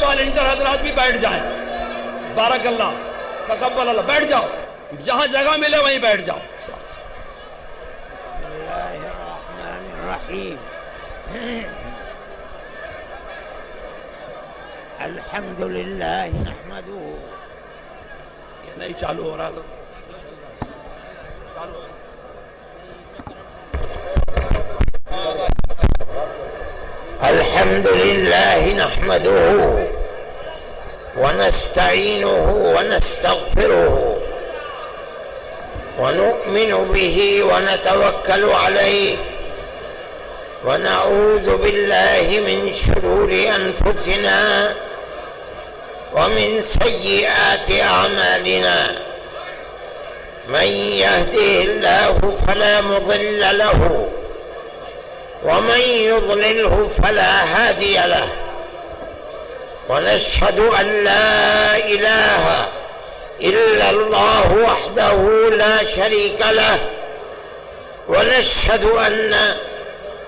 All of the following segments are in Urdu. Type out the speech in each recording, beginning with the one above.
والنٹر حضرات بھی بیٹھ جائیں. بارک اللہ، تقبل اللہ. بیٹھ جاؤ، جہاں جگہ ملے وہیں بیٹھ جاؤ. بسم اللہ الرحمن الرحیم. الحمدللہ نحمدہ. یہ نہیں چالو ہو رہا تو چالو. الحمدللہ نحمدہ ونستعینہ ونستغفرہ ونؤمن به ونتوکل علیہ ونعوذ باللہ من شرور انفسنا ومن سیئات اعمالنا. من يهده الله فلا مضل له ومن يضلله فلا هادي له. ونشهد أن لا إله إلا الله وحده لا شريك له. ونشهد أن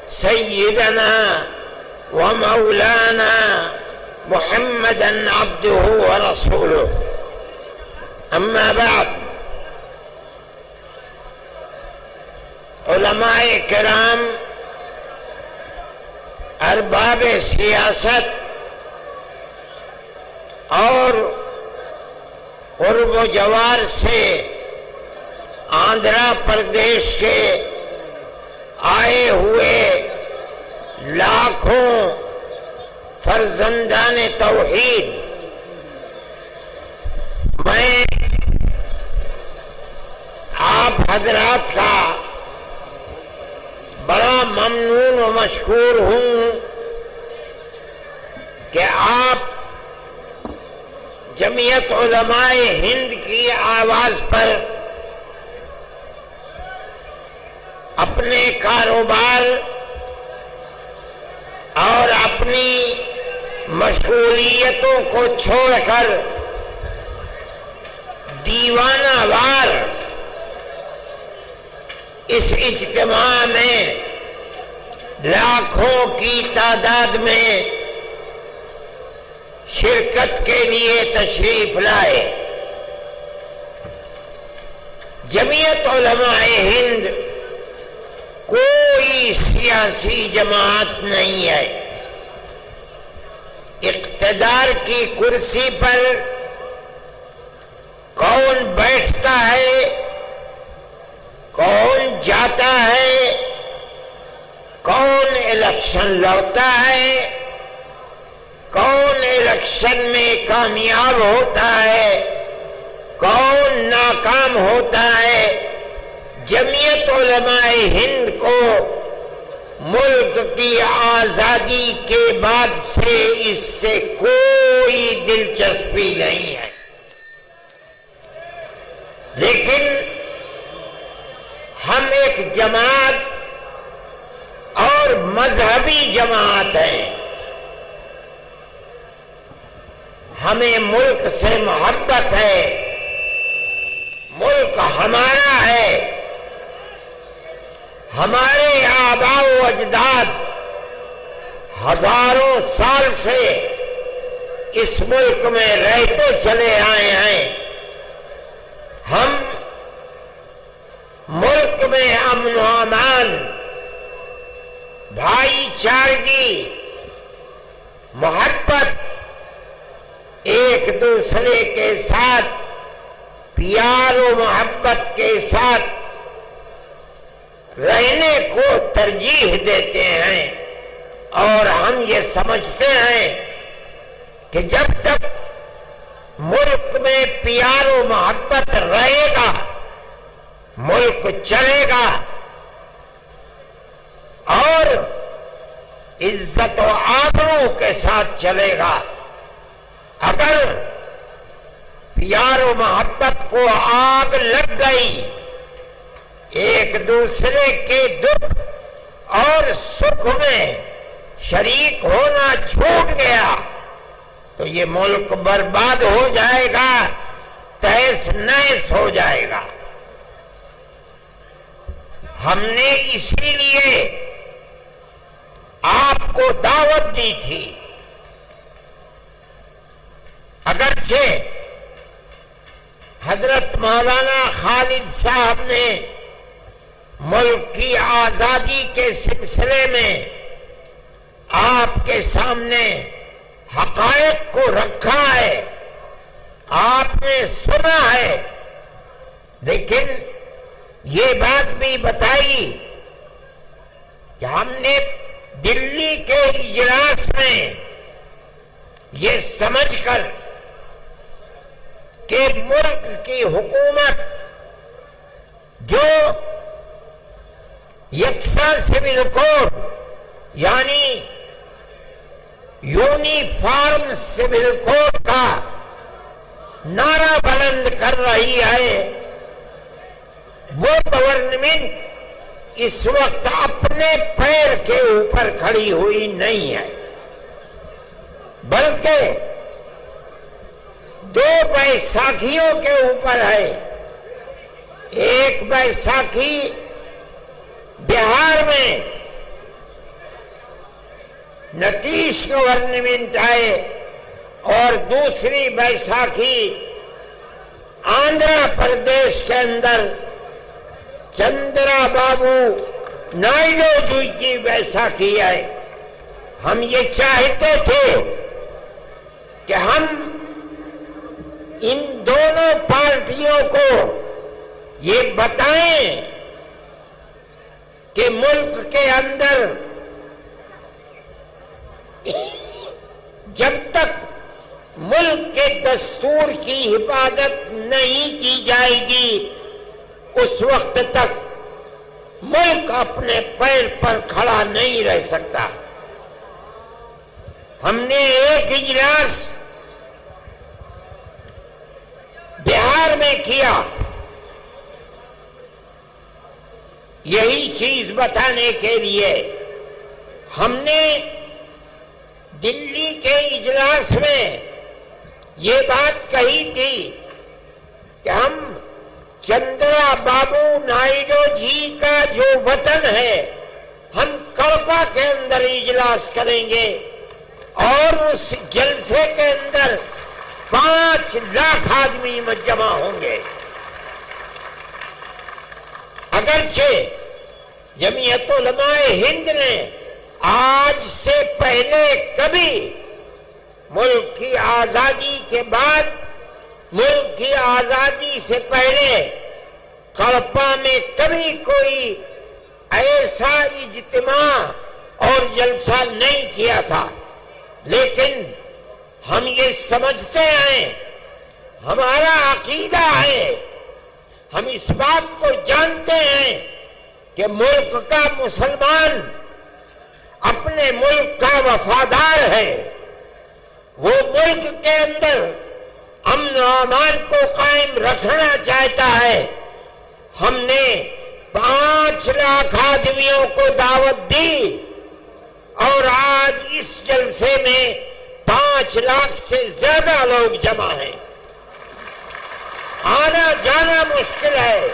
سيدنا ومولانا محمدا عبده ورسوله. أما بعد، علماء کرام، ارباب سیاست اور قرب و جوار سے آندھرا پردیش کے آئے ہوئے لاکھوں فرزندان توحید، میں آپ حضرات کا بڑا ممنون و مشکور ہوں کہ آپ جمعیت علماء ہند کی آواز پر اپنے کاروبار اور اپنی مشغولیتوں کو چھوڑ کر دیوانہ وار اس اجتماع میں لاکھوں کی تعداد میں شرکت کے لیے تشریف لائے. جمعیت علماء ہند کوئی سیاسی جماعت نہیں ہے. اقتدار کی کرسی پر کون بیٹھتا ہے، کون جاتا ہے، کون الیکشن لڑتا ہے، کون الیکشن میں کامیاب ہوتا ہے، کون ناکام ہوتا ہے، جمعیت علماء ہند کو ملک کی آزادی کے بعد سے اس سے کوئی دلچسپی نہیں ہے. لیکن ہم ایک جماعت اور مذہبی جماعت ہیں. ہمیں ملک سے محبت ہے، ملک ہمارا ہے. ہمارے آباء و اجداد ہزاروں سال سے اس ملک میں رہتے چلے آئے ہیں. ہم ملک میں امن و امان، بھائی چارگی، محبت، ایک دوسرے کے ساتھ پیار و محبت کے ساتھ رہنے کو ترجیح دیتے ہیں. اور ہم یہ سمجھتے ہیں کہ جب تک ملک میں پیار و محبت رہے گا ملک چلے گا اور عزت و آبرو کے ساتھ چلے گا. اگر پیار و محبت کو آگ لگ گئی، ایک دوسرے کے دکھ اور سکھ میں شریک ہونا چھوٹ گیا تو یہ ملک برباد ہو جائے گا، تہس نہس ہو جائے گا. ہم نے اسی لیے آپ کو دعوت دی تھی چنانچہ حضرت مولانا خالد صاحب نے ملک کی آزادی کے سلسلے میں آپ کے سامنے حقائق کو رکھا ہے، آپ نے سنا ہے، لیکن یہ بات بھی بتائی کہ ہم نے دلی کے اجلاس میں یہ سمجھ کر کہ ملک کی حکومت جو یکساں سول کوڈ یعنی یونیفارم سول کوڈ کا نعرہ بلند کر رہی ہے، وہ گورنمنٹ اس وقت اپنے پیر کے اوپر کھڑی ہوئی نہیں ہے، بلکہ دو بیساکھیوں کے اوپر ہے۔ ایک بیساکھی بہار میں نتیش گورنمنٹ آئے اور دوسری بیساکھی آندھرا پردیش کے اندر چندرا بابو نائیڈو جی کی بیساکھی آئے۔ ہم یہ چاہتے تھے کہ ہم ان دونوں پارٹیوں کو یہ بتائیں کہ ملک کے اندر جب تک ملک کے دستور کی حفاظت نہیں کی جائے گی اس وقت تک ملک اپنے پیر پر کھڑا نہیں رہ سکتا۔ ہم نے ایک اجلاس بہار میں کیا، یہی چیز بتانے کے لیے ہم نے دلی کے اجلاس میں یہ بات کہی تھی کہ ہم چندرا بابو نائیڈو جی کا جو وطن ہے ہم کڑپا کے اندر اجلاس کریں گے اور اس جلسے کے اندر 5 لاکھ آدمی جمع ہوں گے۔ اگرچہ جمعیت علماء ہند نے آج سے پہلے کبھی ملک کی آزادی کے بعد، ملک کی آزادی سے پہلے کڑپا میں کبھی کوئی ایسا اجتماع اور جلسہ نہیں کیا تھا، لیکن ہم یہ سمجھتے ہیں، ہمارا عقیدہ ہے، ہم اس بات کو جانتے ہیں کہ ملک کا مسلمان اپنے ملک کا وفادار ہے، وہ ملک کے اندر امن و امان کو قائم رکھنا چاہتا ہے۔ ہم نے 5 لاکھ آدمیوں کو دعوت دی اور آج اس جلسے میں 5 لاکھ سے زیادہ لوگ جمع ہیں۔ آنا جانا مشکل ہے،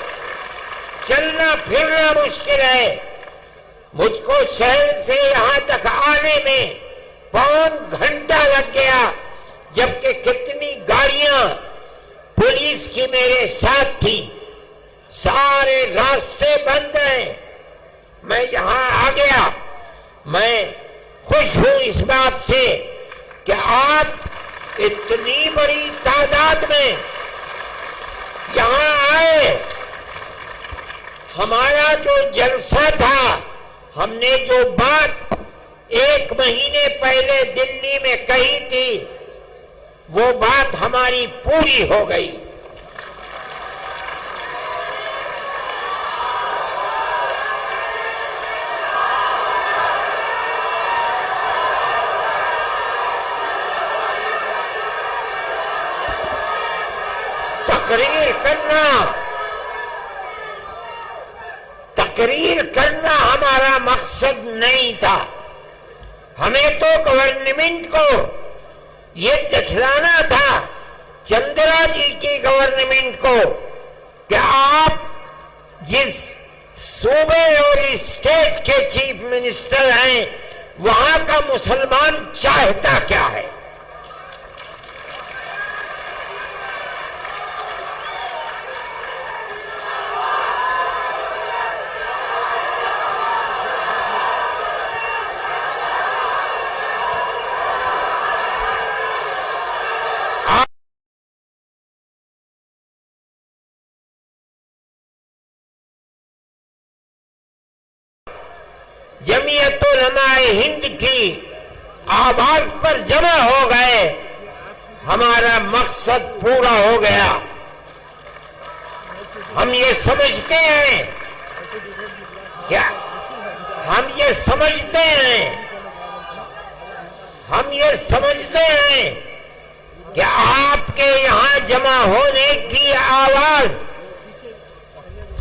چلنا پھرنا مشکل ہے۔ مجھ کو شہر سے یہاں تک آنے میں 5 گھنٹہ لگ گیا، جبکہ کتنی گاڑیاں پولیس کی میرے ساتھ تھی، سارے راستے بند ہیں۔ میں یہاں آ گیا، میں خوش ہوں اس بات سے کہ آپ اتنی بڑی تعداد میں یہاں آئے۔ ہمارا جو جلسہ تھا، ہم نے جو بات 1 مہینے پہلے دلی میں کہی تھی، وہ بات ہماری پوری ہو گئی۔ تقریر کرنا ہمارا مقصد نہیں تھا، ہمیں تو گورنمنٹ کو یہ دکھلانا تھا، چندرا جی کی گورنمنٹ کو، کہ آپ جس صوبے اور اسٹیٹ کے چیف منسٹر ہیں وہاں کا مسلمان چاہتا کیا ہے۔ علماء ہند کی آواز پر جمع ہو گئے، ہمارا مقصد پورا ہو گیا۔ ہم یہ سمجھتے ہیں کیا ہم یہ سمجھتے ہیں کہ آپ کے یہاں جمع ہونے کی آواز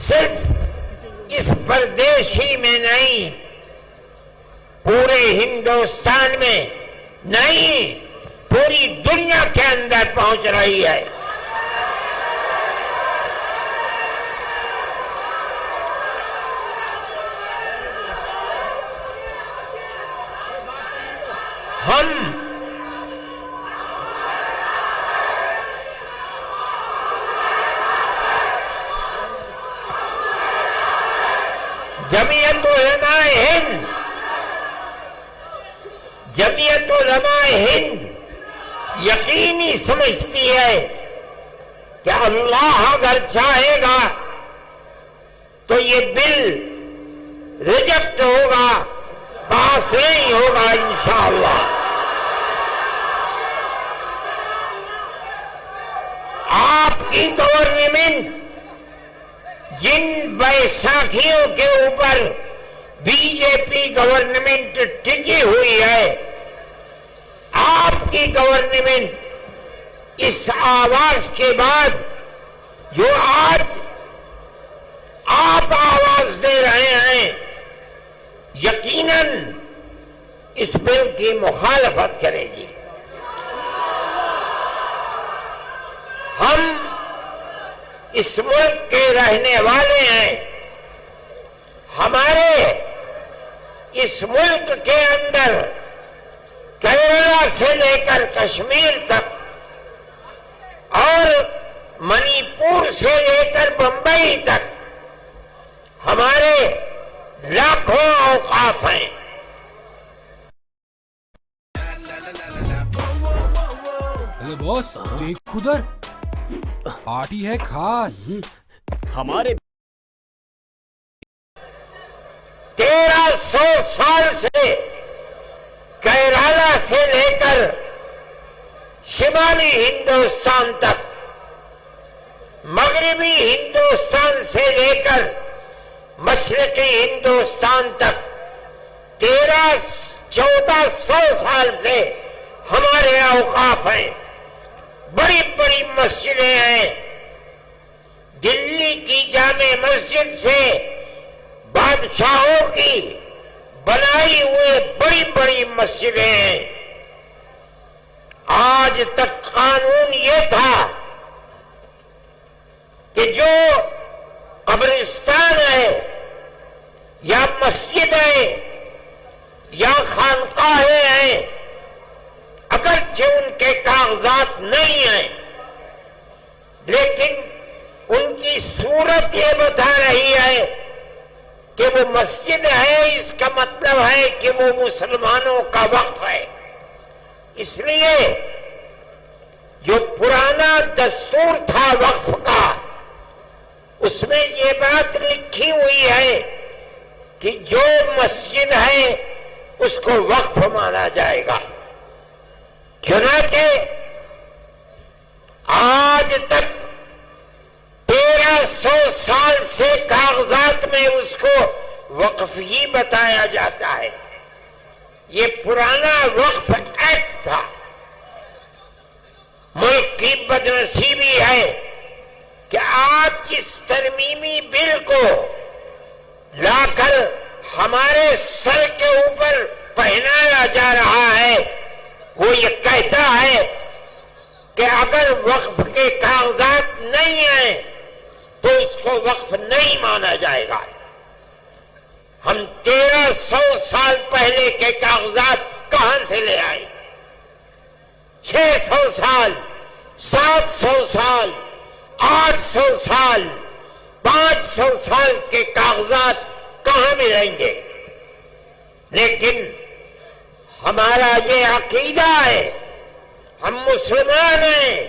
صرف اس پردیش ہی میں نہیں، پورے ہندوستان میں نہیں، پوری دنیا کے اندر پہنچ رہی ہے۔ ہم جمعیت علماء ہند یقینی سمجھتی ہے کہ اللہ اگر چاہے گا تو یہ بل ریجیکٹ ہوگا، پاس نہیں ہوگا انشاءاللہ۔ آپ کی گورنمنٹ جن بیساکھیوں کے اوپر بی جے پی گورنمنٹ ٹکی ہوئی ہے، آپ کی گورنمنٹ اس آواز کے بعد جو آج آپ آواز دے رہے ہیں، یقیناً اس بل کی مخالفت کرے گی۔ ہم اس ملک کے رہنے والے ہیں، ہمارے اس ملک کے اندر کیرلا سے لے کر کشمیر تک اور منی پور سے لے کر بمبئی تک ہمارے لاکھوں اوقاف ہیں۔ ارے باس دیکھ ادھر، پارٹی ہے خاص۔ ہمارے 1300 سال سے کیرالہ سے لے کر شمالی ہندوستان تک، مغربی ہندوستان سے لے کر مشرقی ہندوستان تک 1400 سال سے ہمارے اوقاف ہیں۔ بڑی بڑی مسجدیں ہیں، دلی کی جامع مسجد سے بادشاہوں کی بنائی ہوئے بڑی بڑی مسجدیں ہیں۔ آج تک قانون یہ تھا کہ جو قبرستان ہے یا مسجد ہے یا خانقاہیں ہیں، اگرچہ ان کے کاغذات نہیں ہیں، لیکن ان کی صورت یہ بتا رہی ہے کہ وہ مسجد ہے، اس کا مطلب ہے کہ وہ مسلمانوں کا وقف ہے۔ اس لیے جو پرانا دستور تھا وقف کا، اس میں یہ بات لکھی ہوئی ہے کہ جو مسجد ہے اس کو وقف مانا جائے گا۔ چنانچہ آج تک 1300 سال سے کاغذات میں اس کو وقف ہی بتایا جاتا ہے۔ یہ پرانا وقف ایکٹ تھا۔ ملک کی بدنصیبی ہے کہ آج جس ترمیمی بل کو لا کر ہمارے سر کے اوپر پہنایا جا رہا ہے، وہ یہ کہتا ہے کہ اگر وقف کے کاغذات نہیں ہیں تو اس کو وقف نہیں مانا جائے گا۔ ہم 1300 سال پہلے کے کاغذات کہاں سے لے آئے؟ 600 سال، 700 سال، 800 سال، 500 سال کے کاغذات کہاں ملیں گے؟ لیکن ہمارا یہ عقیدہ ہے، ہم مسلمان ہیں،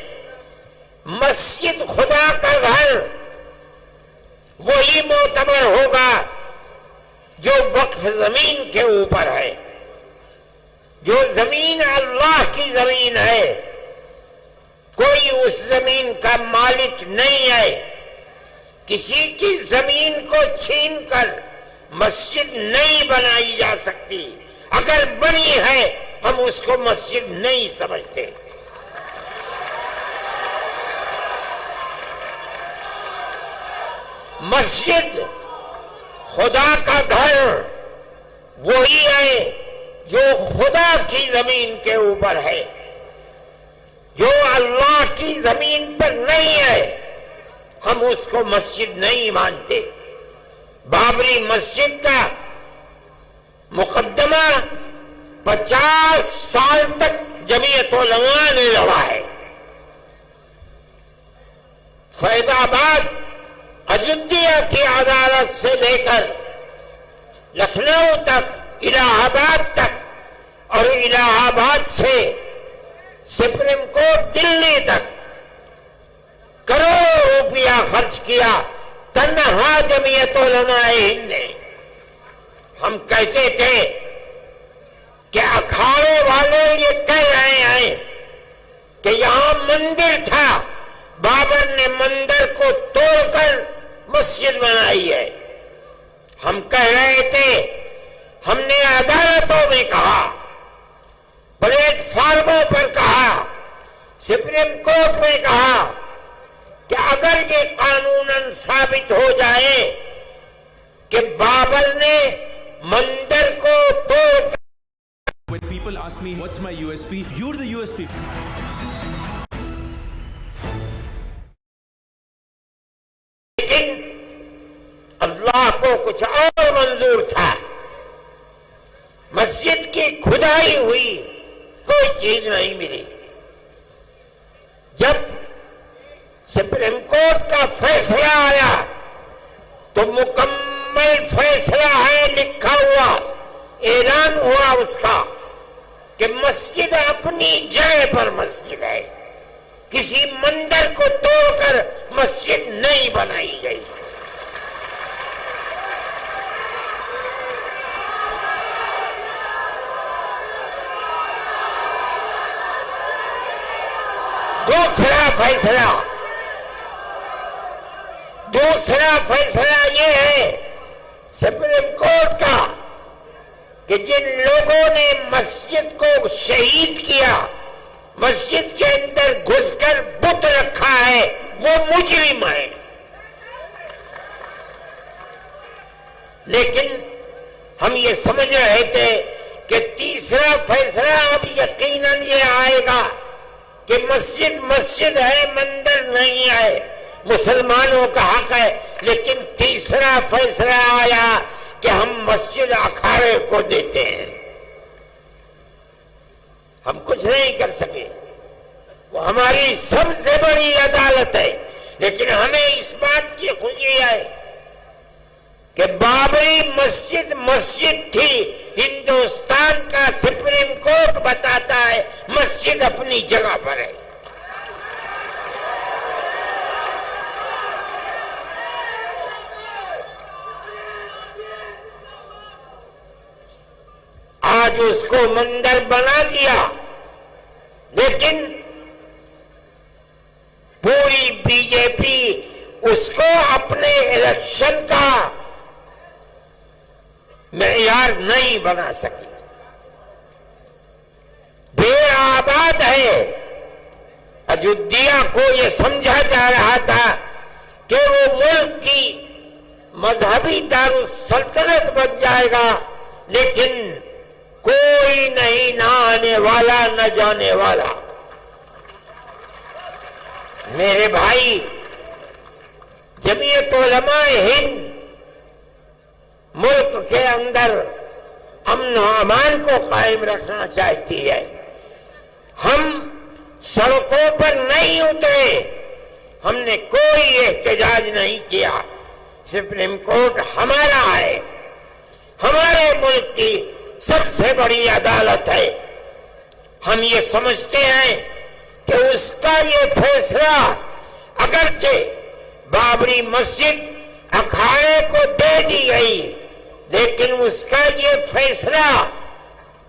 مسجد خدا کا گھر وہی معتبر ہوگا جو وقف زمین کے اوپر ہے، جو زمین اللہ کی زمین ہے، کوئی اس زمین کا مالک نہیں ہے. کسی کی زمین کو چھین کر مسجد نہیں بنائی جا سکتی. اگر بنی ہے ہم اس کو مسجد نہیں سمجھتے. مسجد خدا کا گھر وہی ہے جو خدا کی زمین کے اوپر ہے. جو اللہ کی زمین پر نہیں ہے ہم اس کو مسجد نہیں مانتے. بابری مسجد کا مقدمہ 50 سال تک جمعیت علماء نے لڑا ہے. فیض آباد اجودھیا کی عدالت سے لے کر لکھنؤ تک، الہ آباد تک، اور الہ آباد سے سپریم کورٹ دلی تک کروڑوں روپیہ خرچ کیا تنہا جمعیت علماء ہند نے. ہم کہتے تھے کہ اکھاڑے والے یہ کہہ رہے ہیں کہ یہاں مندر تھا، بابر نے مندر کو توڑ کر مسجد بنائی ہے. ہم کہہ رہے تھے، ہم نے عدالتوں میں کہا، پلیٹ فارموں پر کہا، سپریم کورٹ میں کہا کہ اگر یہ قانوناً ثابت ہو جائے کہ بابر نے مندر کو توڑ. When people ask me what's my USP, you're the USP. لیکن اللہ کو کچھ اور منظور تھا. مسجد کی کھدائی ہوئی کوئی چیز نہیں ملی. جب سپریم کورٹ کا فیصلہ آیا تو مکمل فیصلہ ہے، لکھا ہوا، اعلان ہوا اس کا کہ مسجد اپنی جگہ پر مسجد ہے. کسی مندر کو توڑ کر مسجد نہیں بنائی گئی. دوسرا فیصلہ یہ ہے سپریم کورٹ کا کہ جن لوگوں نے مسجد کو شہید کیا، مسجد کے اندر گھس کر بت رکھا ہے، وہ مجرم ہے. لیکن ہم یہ سمجھ رہے تھے کہ تیسرا فیصلہ اب یقیناً یہ آئے گا کہ مسجد مسجد ہے، مندر نہیں ہے، مسلمانوں کا حق ہے. لیکن تیسرا فیصلہ آیا کہ ہم مسجد اکھاڑے کو دیتے ہیں. ہم کچھ نہیں کر سکے، وہ ہماری سب سے بڑی عدالت ہے. لیکن ہمیں اس بات کی خوشی ہے کہ بابری مسجد مسجد تھی. ہندوستان کا سپریم کورٹ بتاتا ہے مسجد اپنی جگہ پر ہے. آج اس کو مندر بنا دیا، لیکن پوری بی جے پی اس کو اپنے الیکشن کا معیار نہیں بنا سکی. بے آباد ہے. اجودھیا کو یہ سمجھا جا رہا تھا کہ وہ ملک کی مذہبی دارالسلطنت بن جائے گا، لیکن کوئی نہیں، نہ آنے والا نہ جانے والا. میرے بھائی، جمعیت علماء ہند ملک کے اندر امن و امان کو قائم رکھنا چاہتی ہے. ہم سڑکوں پر نہیں اترے، ہم نے کوئی احتجاج نہیں کیا. سپریم کورٹ ہمارا ہے، ہمارے ملک کی سب سے بڑی عدالت ہے. ہم یہ سمجھتے ہیں کہ اس کا یہ فیصلہ اگرچہ بابری مسجد اکھاڑے کو دے دی گئی، لیکن اس کا یہ فیصلہ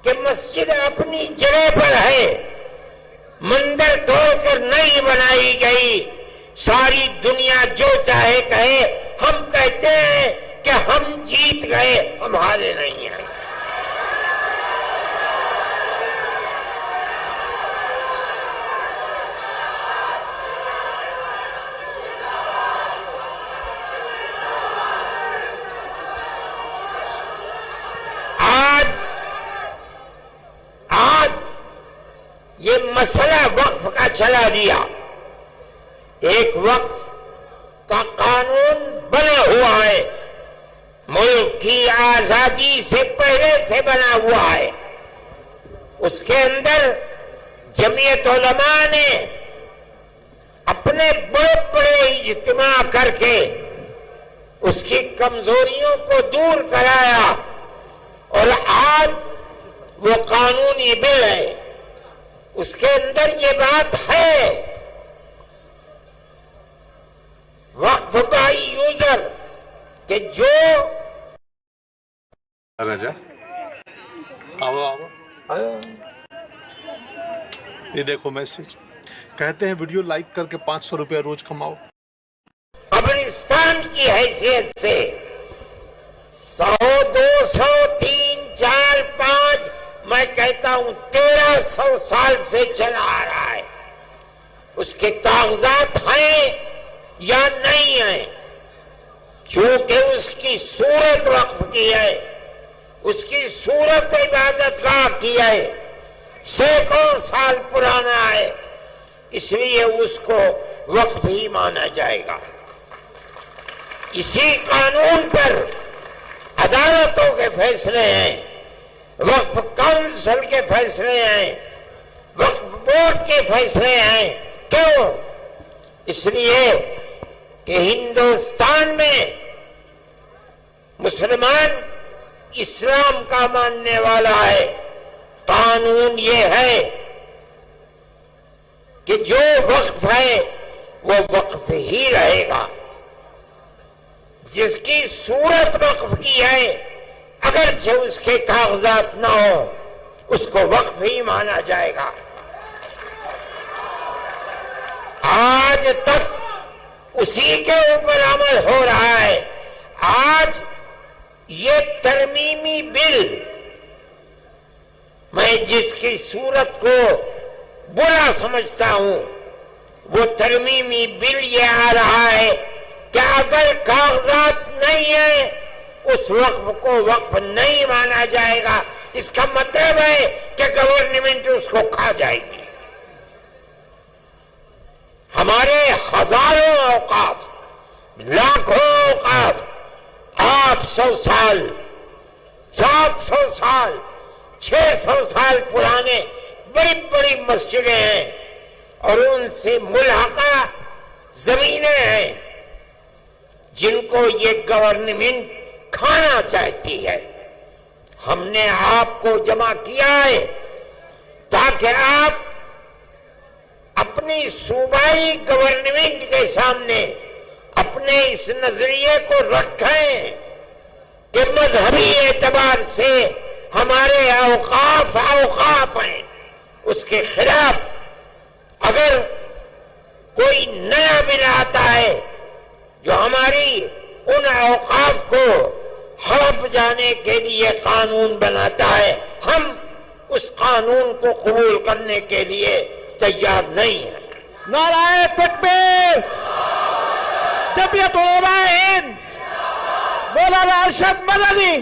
کہ مسجد اپنی جگہ پر ہے، مندر توڑ کر نہیں بنائی گئی، ساری دنیا جو چاہے کہے، ہم کہتے ہیں کہ ہم جیت گئے، ہم ہارے نہیں ہیں۔ یہ مسئلہ وقف کا چلا دیا، ایک وقف کا قانون بنا ہوا ہے، ملک کی آزادی سے پہلے سے بنا ہوا ہے، اس کے اندر جمعیت علماء نے اپنے بڑے بڑے اجتماع کر کے اس کی کمزوریوں کو دور کرایا، اور آج وہ قانونی بل ہے، اس کے اندر یہ بات ہے وقف بائی یوزر کہ جو راجا آو یہ دیکھو میسج کہتے ہیں ویڈیو لائک کر کے 500 روپے روز کماؤ۔ قبرستان کی حیثیت سے 100 200 3 4 5 میں کہتا ہوں 1300 سال سے چلا آ رہا ہے، اس کے کاغذات ہیں یا نہیں ہیں، چونکہ اس کی صورت وقف کی ہے، اس کی صورت عبادت گاہ کی ہے، سینکڑوں سال پرانا ہے، اس لیے اس کو وقف ہی مانا جائے گا۔ اسی قانون پر عدالتوں کے فیصلے ہیں، وقف کونسل کے فیصلے ہیں، وقف بورڈ کے فیصلے ہیں۔ کیوں؟ اس لیے کہ ہندوستان میں مسلمان اسلام کا ماننے والا ہے، قانون یہ ہے کہ جو وقف ہے وہ وقف ہی رہے گا، جس کی صورت وقف کی ہے اگرچہ اس کے کاغذات نہ ہو، اس کو وقف ہی مانا جائے گا۔ آج تک اسی کے اوپر عمل ہو رہا ہے۔ آج یہ ترمیمی بل، میں جس کی صورت کو برا سمجھتا ہوں، وہ ترمیمی بل یہ آ رہا ہے کہ اگر کاغذات نہیں ہیں اس وقف کو وقف نہیں مانا جائے گا۔ اس کا مطلب ہے کہ گورنمنٹ اس کو کھا جائے گی۔ ہمارے ہزاروں اوقاف، لاکھوں اوقاف، 800 سال، 700 سال، 600 سال پرانے بڑی بڑی مسجدیں ہیں اور ان سے ملحقہ زمینیں ہیں جن کو یہ گورنمنٹ کھانا چاہتی ہے۔ ہم نے آپ کو جمع کیا ہے تاکہ آپ اپنی صوبائی گورنمنٹ کے سامنے اپنے اس نظریے کو رکھیں کہ مذہبی اعتبار سے ہمارے اوقاف ہیں، اس کے خلاف اگر کوئی نیا بل آتا ہے جو ہماری ان اوقاف کو ہڑپ جانے کے لیے قانون بناتا ہے، ہم اس قانون کو قبول کرنے کے لیے تیار نہیں ہیں۔ نعرہ تکبیر، جمعیت علماء ہند، مولانا ارشد مدنی۔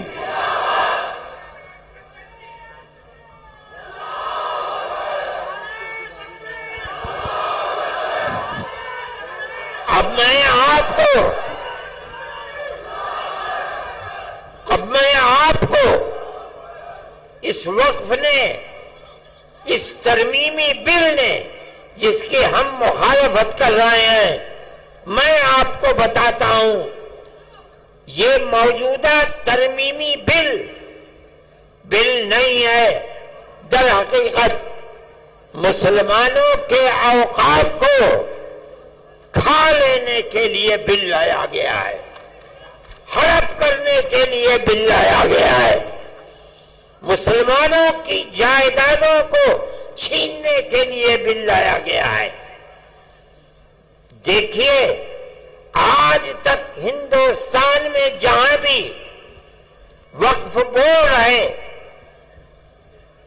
اب میں آپ کو اس وقف نے، اس ترمیمی بل نے جس کی ہم مخالفت کر رہے ہیں، میں آپ کو بتاتا ہوں یہ موجودہ ترمیمی بل نہیں ہے، در حقیقت مسلمانوں کے اوقاف کو کھا لینے کے لیے بل لایا گیا ہے۔ ہڑپ کرنے کے لیے بل لایا گیا ہے، مسلمانوں کی جائیدادوں کو چھیننے کے لیے بل لایا گیا ہے۔ دیکھیے آج تک ہندوستان میں جہاں بھی وقف بورڈ ہے،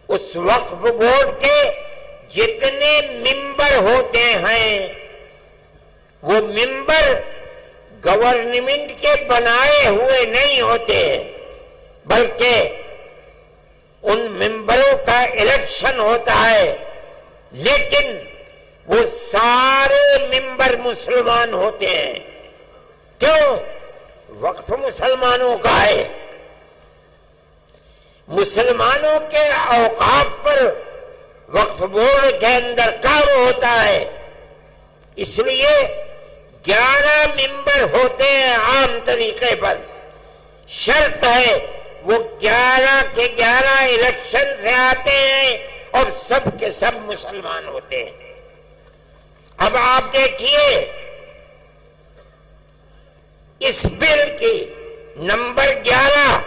اس وقف بورڈ کے جتنے ممبر ہوتے ہیں وہ ممبر گورنمنٹ کے بنائے ہوئے نہیں ہوتے، بلکہ ان ممبروں کا الیکشن ہوتا ہے، لیکن وہ سارے ممبر مسلمان ہوتے ہیں۔ کیوں؟ وقف مسلمانوں کا ہے، مسلمانوں کے اوقاف پر وقف بورڈ کے اندر کام ہوتا ہے، اس لیے 11 ممبر ہوتے ہیں عام طریقے پر، شرط ہے وہ 11 کے 11 الیکشن سے آتے ہیں اور سب کے سب مسلمان ہوتے ہیں۔ اب آپ دیکھیے اس بل کی نمبر 11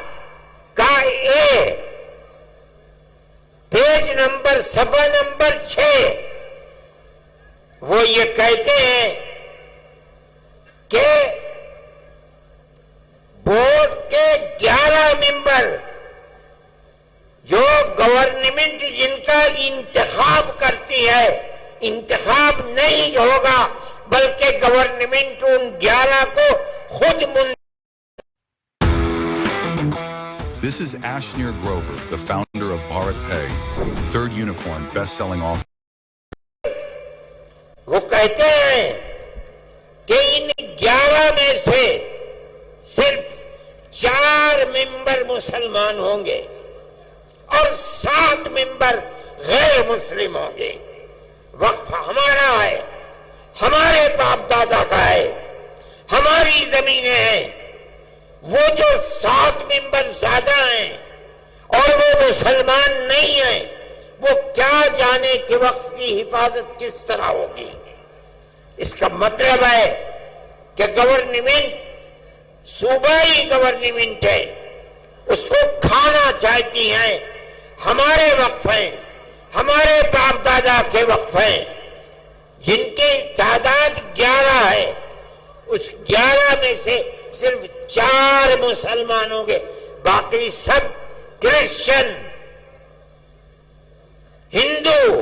کا اے، پیج نمبر صفحہ نمبر 6، وہ یہ کہتے ہیں کہ بورڈ کے 11 ممبر جو گورنمنٹ جن کا انتخاب کرتی ہے، انتخاب نہیں ہوگا بلکہ گورنمنٹ ان 11 کو خود This is Ashnir Grover, the founder of Bharat Pay, third unicorn best-selling author. وہ کہتے ہیں کہ ان 11 میں سے صرف 4 ممبر مسلمان ہوں گے اور 7 ممبر غیر مسلم ہوں گے۔ وقف ہمارا ہے، ہمارے باپ دادا کا ہے، ہماری زمینیں ہیں۔ وہ جو 7 ممبر زیادہ ہیں اور وہ مسلمان نہیں ہیں، وہ کیا جانے کہ وقف کی حفاظت کس طرح ہوگی۔ اس کا مطلب ہے کہ گورنمنٹ صوبائی گورنمنٹ ہے، اس کو کھانا چاہتی ہیں۔ ہمارے وقف ہیں، ہمارے باپ دادا کے وقف ہیں، جن کی تعداد 11 ہے، اس 11 میں سے صرف 4 مسلمان ہوں گے، باقی سب کرسچن، ہندو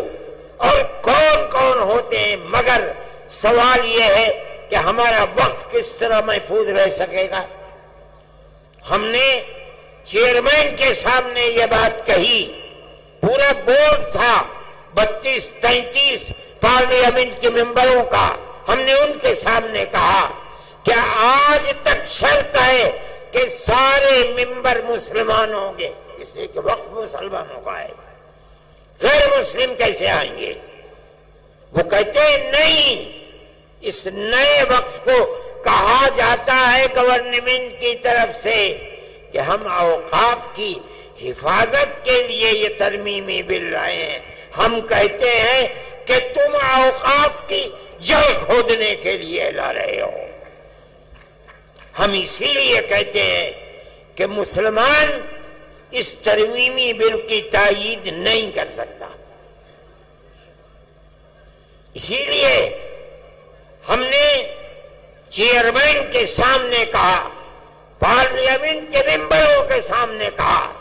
اور کون ہوتے ہیں۔ مگر سوال یہ ہے کہ ہمارا وقف کس طرح محفوظ رہ سکے گا؟ ہم نے چیئرمین کے سامنے یہ بات کہی، پورا بورڈ تھا 32-33 پارلیمنٹ کے ممبروں کا، ہم نے ان کے سامنے کہا کہ آج تک شرط ہے کہ سارے ممبر مسلمان ہوں گے، اس لیے کہ وقف مسلمانوں کا ہے، غیر مسلم کیسے آئیں گے؟ وہ کہتے ہیں نہیں، اس نئے وقف کو کہا جاتا ہے گورنمنٹ کی طرف سے کہ ہم اوقاف کی حفاظت کے لیے یہ ترمیمی بل لائے ہیں۔ ہم کہتے ہیں کہ تم اوقاف کی جڑ کھودنے کے لیے لا رہے ہو۔ ہم اسی لیے کہتے ہیں کہ مسلمان اس ترمیمی بل کی تائید نہیں کر سکتا۔ اسی لیے ہم نے چیئرمین کے سامنے کہا، پارلیمنٹ کے ممبروں کے سامنے کہا،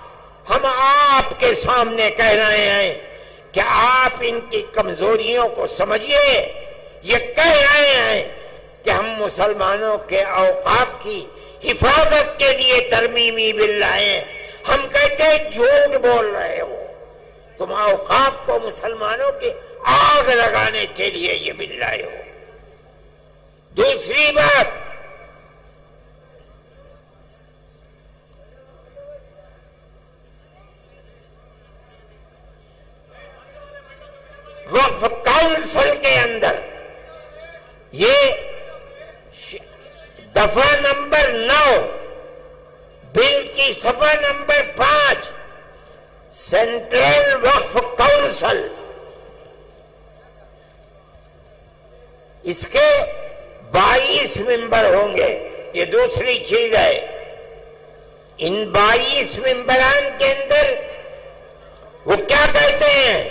ہم آپ کے سامنے کہہ رہے ہیں کہ آپ ان کی کمزوریوں کو سمجھیے۔ یہ کہہ رہے ہیں کہ ہم مسلمانوں کے اوقاف کی حفاظت کے لیے ترمیمی بل لائے ہیں۔ ہم کہتے ہیں جھوٹ بول رہے ہو، تم اوقاف کو مسلمانوں کی آگ لگانے کے لیے یہ بل لائے ہو۔ دوسری بات، وقف کونسل کے اندر یہ دفعہ نمبر 9 بل کی صفحہ نمبر 5، سینٹرل وقف کونسل، اس کے 22 ممبر ہوں گے۔ یہ دوسری چیز ہے، ان 22 ممبران کے اندر وہ کیا کہتے ہیں؟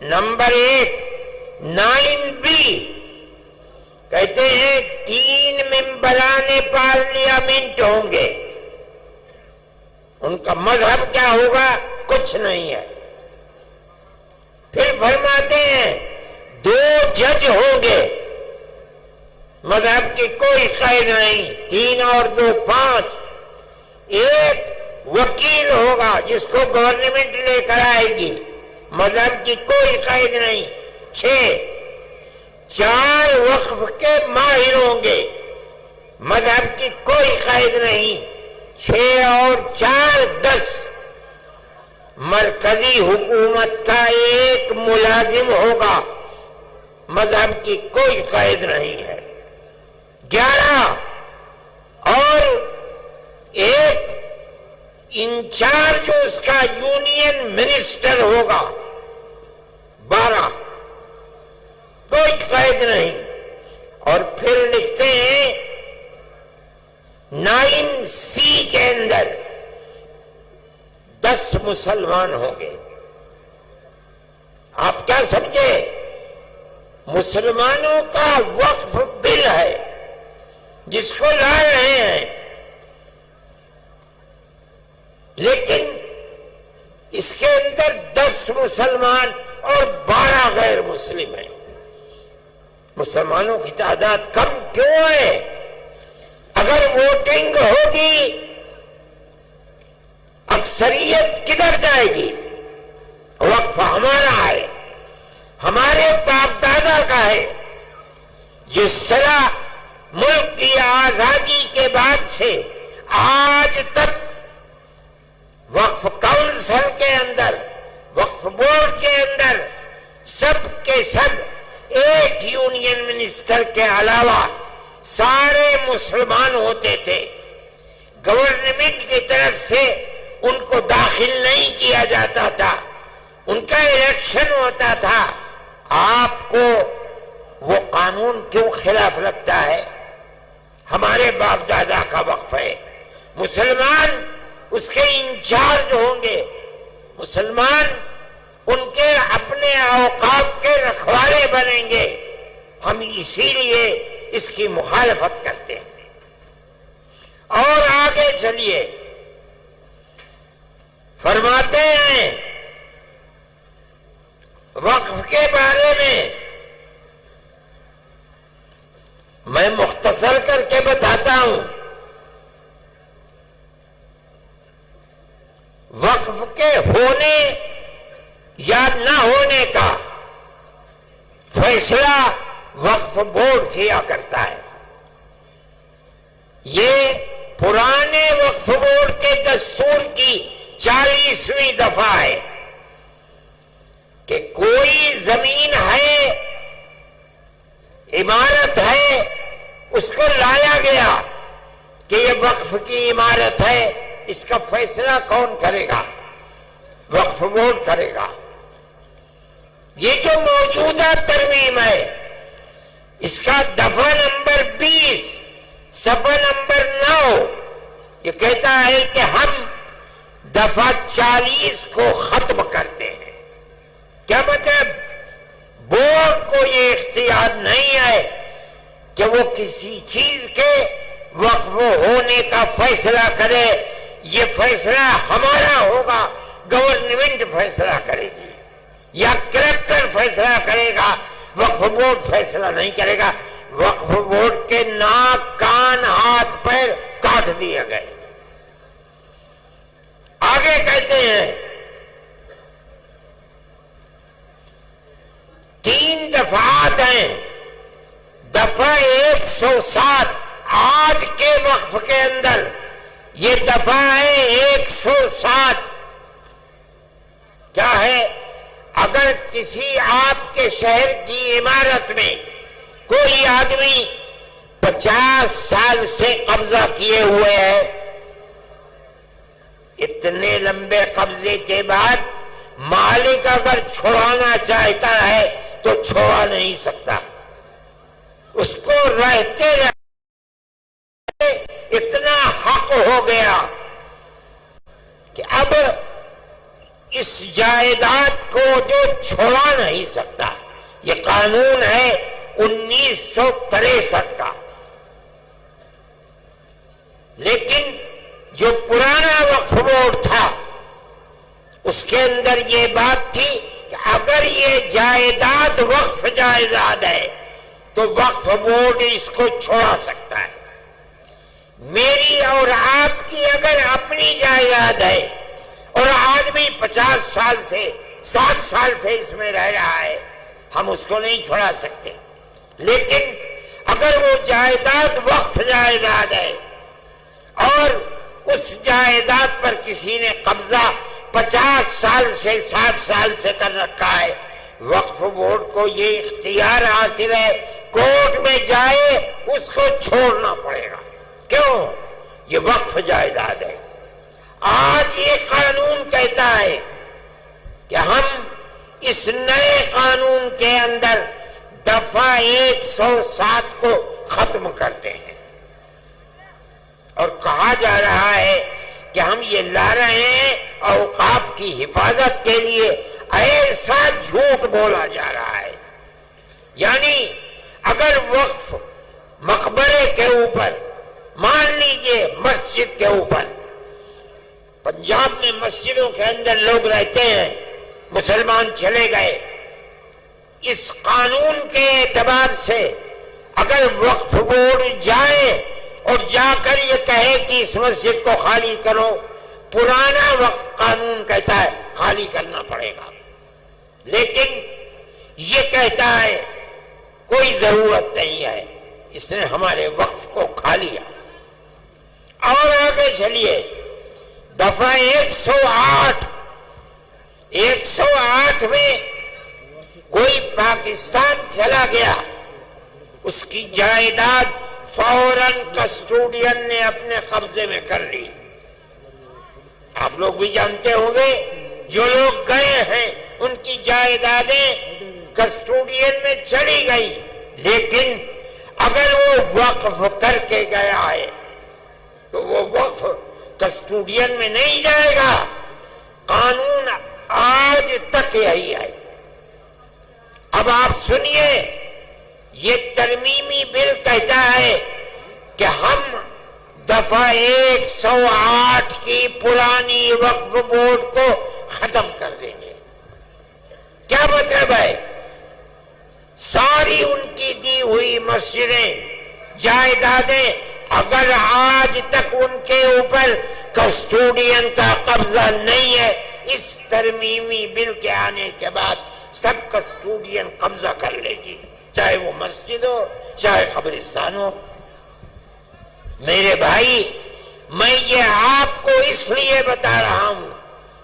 نمبر 1 9B کہتے ہیں 3 ممبران پارلیمنٹ ہوں گے. ان کا مذہب کیا ہوگا؟ کچھ نہیں ہے. پھر فرماتے ہیں 2 جج ہوں گے، مذہب کی کوئی قید نہیں. 3 اور 2 5. 1 وکیل ہوگا جس کو گورنمنٹ لے کر آئے گی، مذہب کی کوئی قید نہیں. 6 4 وقف کے ماہر ہوں گے، مذہب کی کوئی قید نہیں. 6 اور 4 10. مرکزی حکومت کا 1 ملازم ہوگا، مذہب کی کوئی قید نہیں ہے. 11 اور 1 انچارج اس کا یونین منسٹر ہوگا. 12 کوئی قید نہیں. اور پھر لکھتے ہیں 9C کے اندر 10 مسلمان ہوں گے. آپ کیا سمجھے؟ مسلمانوں کا وقف بل ہے جس کو لا رہے ہیں، لیکن اس کے اندر 10 مسلمان اور 12 غیر مسلم ہیں. مسلمانوں کی تعداد کم کیوں ہے؟ اگر ووٹنگ ہوگی اکثریت کدھر جائے گی؟ وقف ہمارا ہے، ہمارے باپ دادا کا ہے. جس طرح ملک کی آزادی کے بعد سے آج تک وقف کونسل کے اندر، وقف بورڈ کے اندر سب کے سب ایک یونین منسٹر کے علاوہ سارے مسلمان ہوتے تھے. گورنمنٹ کی طرف سے ان کو داخل نہیں کیا جاتا تھا، ان کا الیکشن ہوتا تھا. آپ کو وہ قانون کیوں خلاف لگتا ہے؟ ہمارے باپ دادا کا وقف ہے. مسلمان اس کے انچارج ہوں گے، مسلمان ان کے اپنے اوقاف کے رکھوالے بنیں گے. ہم اسی لیے اس کی مخالفت کرتے ہیں. اور آگے چلیے، فرماتے ہیں وقف کے بارے میں میں مختصر کر کے بتاتا ہوں. وقف کے ہونے یا نہ ہونے کا فیصلہ وقف بورڈ کیا کرتا ہے. یہ پرانے وقف بورڈ کے دستور کی 40ویں دفعہ ہے کہ کوئی زمین ہے، عمارت ہے، اس کو لایا گیا کہ یہ وقف کی عمارت ہے. اس کا فیصلہ کون کرے گا؟ وقف بورڈ کرے گا. یہ جو موجودہ ترمیم ہے اس کا دفعہ نمبر 20 صفحہ نمبر 9 یہ کہتا ہے کہ ہم دفعہ 40 کو ختم کرتے ہیں. کیا مطلب؟ بورڈ کو یہ اختیار نہیں ہے کہ وہ کسی چیز کے وقف ہونے کا فیصلہ کرے. یہ فیصلہ ہمارا ہوگا، گورنمنٹ فیصلہ کرے گی یا کریکٹر فیصلہ کرے گا، وقف بورڈ فیصلہ نہیں کرے گا. وقف بورڈ کے ناک، کان، ہاتھ، پیر کاٹ دیے گئے. آگے کہتے ہیں 3 دفعات ہیں. دفعہ 107 آج کے وقف کے اندر یہ دفعہ ہے 107. کیا ہے؟ اگر کسی آپ کے شہر کی عمارت میں کوئی آدمی 50 سال سے قبضہ کیے ہوئے ہے، اتنے لمبے قبضے کے بعد مالک اگر چھوڑانا چاہتا ہے تو چھوڑا نہیں سکتا. اس کو رہتے اتنا حق ہو گیا کہ اب اس جائیداد کو جو چھوڑا نہیں سکتا، یہ قانون ہے 1963 کا، لیکن جو پرانا وقف بورڈ تھا اس کے اندر یہ بات تھی کہ اگر یہ جائیداد وقف جائیداد ہے تو وقف بورڈ اس کو چھوڑا سکتا ہے۔ میری اور آپ کی اگر اپنی جائیداد ہے اور آدمی 50 سال سے 60 سال سے اس میں رہ رہا ہے، ہم اس کو نہیں چھوڑا سکتے، لیکن اگر وہ جائیداد وقف جائیداد ہے اور اس جائیداد پر کسی نے قبضہ 50 سال سے 60 سال سے کر رکھا ہے، وقف بورڈ کو یہ اختیار حاصل ہے، کورٹ میں جائے اس کو چھوڑنا پڑے گا۔ کیوں؟ یہ وقف جائیداد ہے۔ آج یہ قانون کہتا ہے کہ ہم اس نئے قانون کے اندر دفعہ 107 کو ختم کرتے ہیں اور کہا جا رہا ہے کہ ہم یہ لا رہے ہیں اوقاف کی حفاظت کے لیے۔ ایسا جھوٹ بولا جا رہا ہے، یعنی اگر وقف مقبرے کے اوپر، مان لیجئے مسجد کے اوپر، پنجاب میں مسجدوں کے اندر لوگ رہتے ہیں، مسلمان چلے گئے، اس قانون کے اعتبار سے اگر وقف بورڈ جائے اور جا کر یہ کہے کہ اس مسجد کو خالی کرو، پرانا وقف قانون کہتا ہے خالی کرنا پڑے گا، لیکن یہ کہتا ہے کوئی ضرورت نہیں ہے، اس نے ہمارے وقف کو کھا لیا۔ اور آگے چلیے، دفعہ 108 میں کوئی پاکستان چلا گیا، اس کی جائیداد فوراً کسٹوڈین نے اپنے قبضے میں کر لی۔ آپ لوگ بھی جانتے ہوں گے، جو لوگ گئے ہیں ان کی جائیدادیں کسٹوڈین میں چلی گئی، لیکن اگر وہ وقف کر کے گیا ہے تو وہ وقف کسٹوڈین میں نہیں جائے گا۔ قانون آج تک یہی ہے۔ اب آپ سنیے، یہ ترمیمی بل کہتا ہے کہ ہم دفعہ 108 کی پرانی وقف بورڈ کو ختم کر دیں گے۔ کیا مطلب ہے؟ ساری ان کی دی ہوئی مسجدیں، جائیدادیں، اگر آج تک ان کے اوپر کسٹوڈین کا قبضہ نہیں ہے، اس ترمیمی بل کے آنے کے بعد سب کسٹوڈین قبضہ کر لے گی، چاہے وہ مسجد ہو چاہے قبرستان ہو۔ میرے بھائی، میں یہ آپ کو اس لیے بتا رہا ہوں